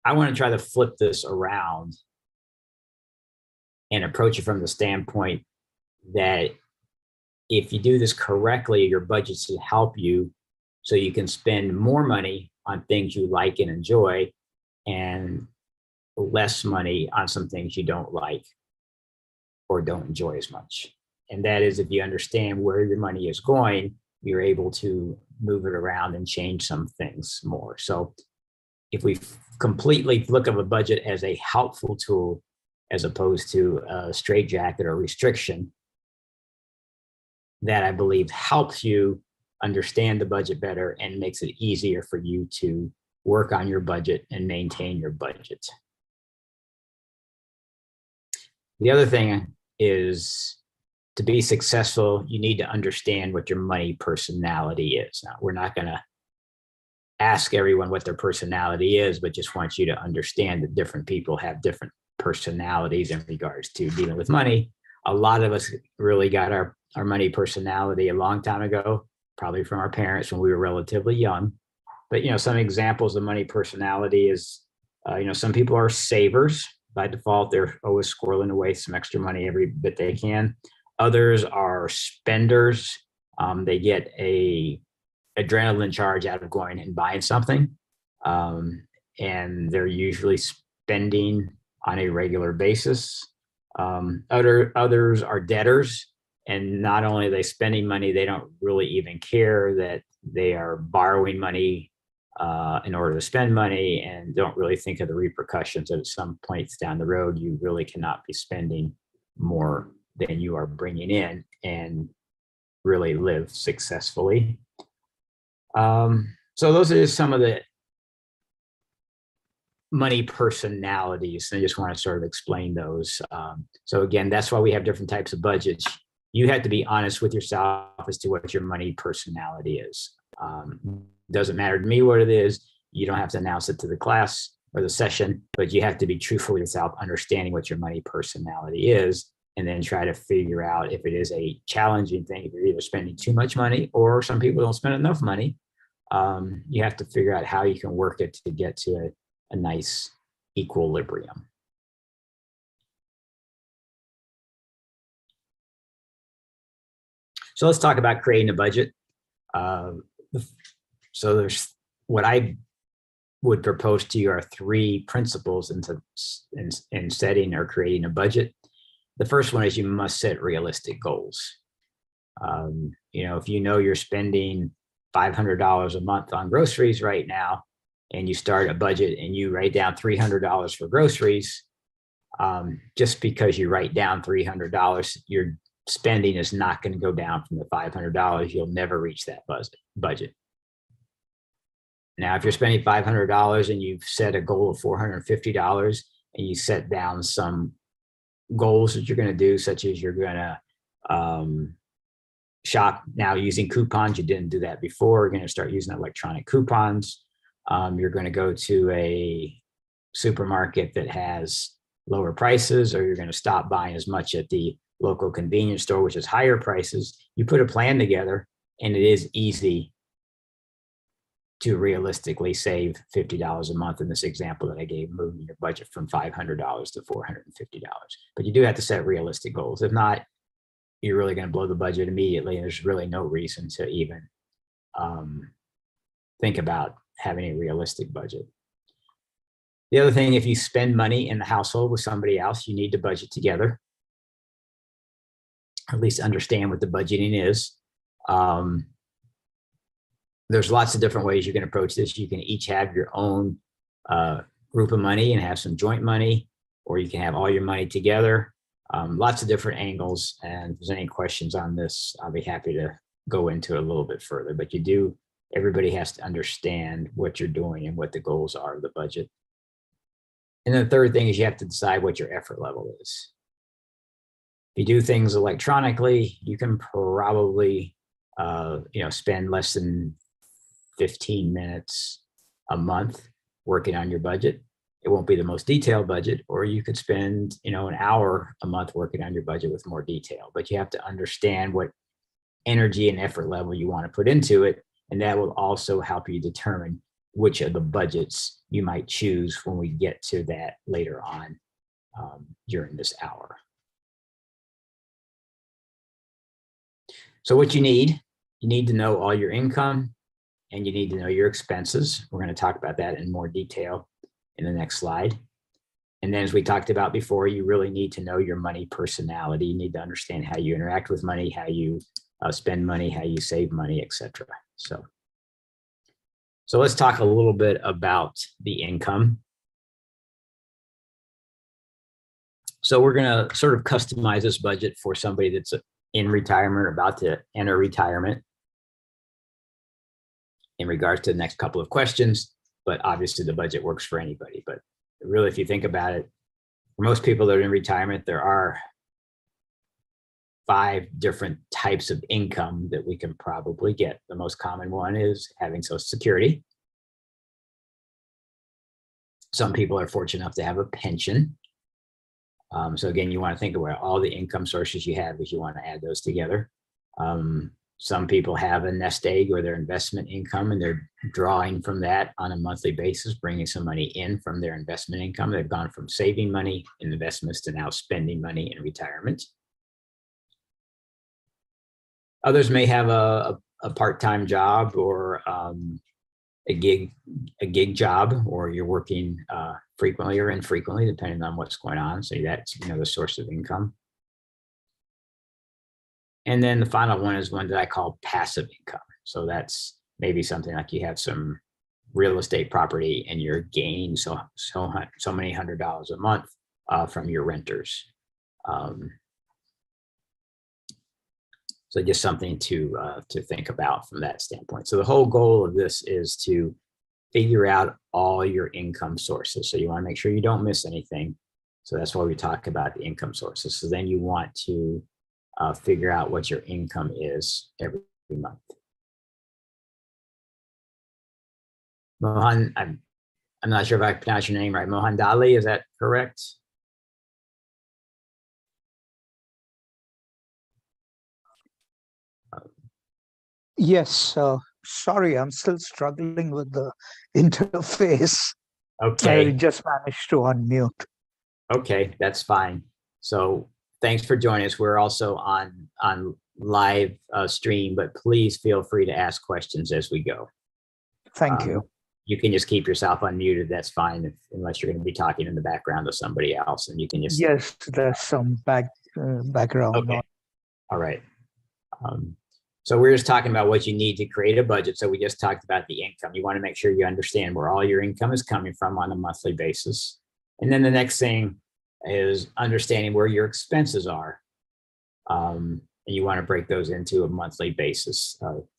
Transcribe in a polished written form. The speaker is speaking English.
I want to try to flip this around and approach it from the standpoint that if you do this correctly, your budget should help you so you can spend more money on things you like and enjoy and less money on some things you don't like or don't enjoy as much. And that is, if you understand where your money is going, you're able to move it around and change some things more. So if we completely look at a budget as a helpful tool, as opposed to a straitjacket or restriction, that I believe helps you understand the budget better and makes it easier for you to work on your budget and maintain your budget. The other thing is, to be successful, you need to understand what your money personality is. Now, we're not going to ask everyone what their personality is, but just want you to understand that different people have different personalities in regards to dealing with money. A lot of us really got our money personality a long time ago, probably from our parents when we were relatively young. But, some examples of money personality is, some people are savers. By default, they're always squirreling away some extra money every bit they can. Others are spenders. They get a adrenaline charge out of going and buying something. And they're usually spending on a regular basis. Others are debtors. And not only are they spending money, they don't really even care that they are borrowing money in order to spend money, and don't really think of the repercussions that at some points down the road, you really cannot be spending more than you are bringing in and really live successfully. So those are just some of the money personalities. I just want to sort of explain those. So again, that's why we have different types of budgets. You have to be honest with yourself as to what your money personality is. Doesn't matter to me what it is. You don't have to announce it to the class or the session, but you have to be truthful with yourself, understanding what your money personality is, and then try to figure out if it is a challenging thing. If you're either spending too much money or some people don't spend enough money, you have to figure out how you can work it to get to a nice equilibrium. So let's talk about creating a budget. So there's what I would propose to you are 3 principles in setting or creating a budget. The first one is you must set realistic goals. If you're spending $500 a month on groceries right now, and you start a budget and you write down $300 for groceries, just because you write down $300, your spending is not going to go down from the $500. You'll never reach that budget. Now, if you're spending $500 and you've set a goal of $450 and you set down some goals that you're going to do, such as you're going to shop now using coupons. You didn't do that before. You're going to start using electronic coupons. You're going to go to a supermarket that has lower prices, or you're going to stop buying as much at the local convenience store, which is higher prices. You put a plan together, and it is easy to realistically save $50 a month in this example that I gave, moving your budget from $500 to $450. But you do have to set realistic goals. If not, you're really going to blow the budget immediately. And there's really no reason to even think about having a realistic budget. The other thing, if you spend money in the household with somebody else, you need to budget together, or at least understand what the budgeting is. There's lots of different ways you can approach this. You can each have your own group of money and have some joint money, or you can have all your money together. Lots of different angles. And if there's any questions on this, I'll be happy to go into it a little bit further. But everybody has to understand what you're doing and what the goals are of the budget. And then the third thing is you have to decide what your effort level is. If you do things electronically, you can probably spend less than 15 minutes a month working on your budget. It won't be the most detailed budget, or you could spend, an hour a month working on your budget with more detail. But you have to understand what energy and effort level you want to put into it. And that will also help you determine which of the budgets you might choose when we get to that later on during this hour. So what you need to know all your income and you need to know your expenses. We're going to talk about that in more detail in the next slide. And then as we talked about before, you really need to know your money personality. You need to understand how you interact with money, how you spend money, how you save money, etc. So let's talk a little bit about the income. So we're going to sort of customize this budget for somebody that's in retirement or about to enter retirement in regards to the next couple of questions, but obviously the budget works for anybody. But really, if you think about it, for most people that are in retirement, there are 5 different types of income that we can probably get. The most common one is having Social Security. Some people are fortunate enough to have a pension. So again, you want to think about all the income sources you have as you want to add those together. Some people have a nest egg or their investment income, and they're drawing from that on a monthly basis, bringing some money in from their investment income. They've gone from saving money in investments to now spending money in retirement. Others may have a part-time job or a gig job, or you're working frequently or infrequently, depending on what's going on. So that's the source of income. And then the final one is one that I call passive income. So that's maybe something like you have some real estate property and you're gaining so many $100s a month from your renters. So just something to think about from that standpoint. So the whole goal of this is to figure out all your income sources. So you want to make sure you don't miss anything. So that's why we talk about the income sources. So then you want to figure out what your income is every month. Mohan, I'm not sure if I pronounced your name right. Mohan Dali, is that correct? Yes, sorry, I'm still struggling with the interface. Okay. I just managed to unmute. Okay, that's fine. So thanks for joining us. We're also on live stream, but please feel free to ask questions as we go. Thank you. You can just keep yourself unmuted. That's fine, unless you're going to be talking in the background to somebody else, and you can just. Yes, there's some background. Okay. All right. So we're just talking about what you need to create a budget. So we just talked about the income. You want to make sure you understand where all your income is coming from on a monthly basis. And then the next thing is understanding where your expenses are. And you want to break those into a monthly basis.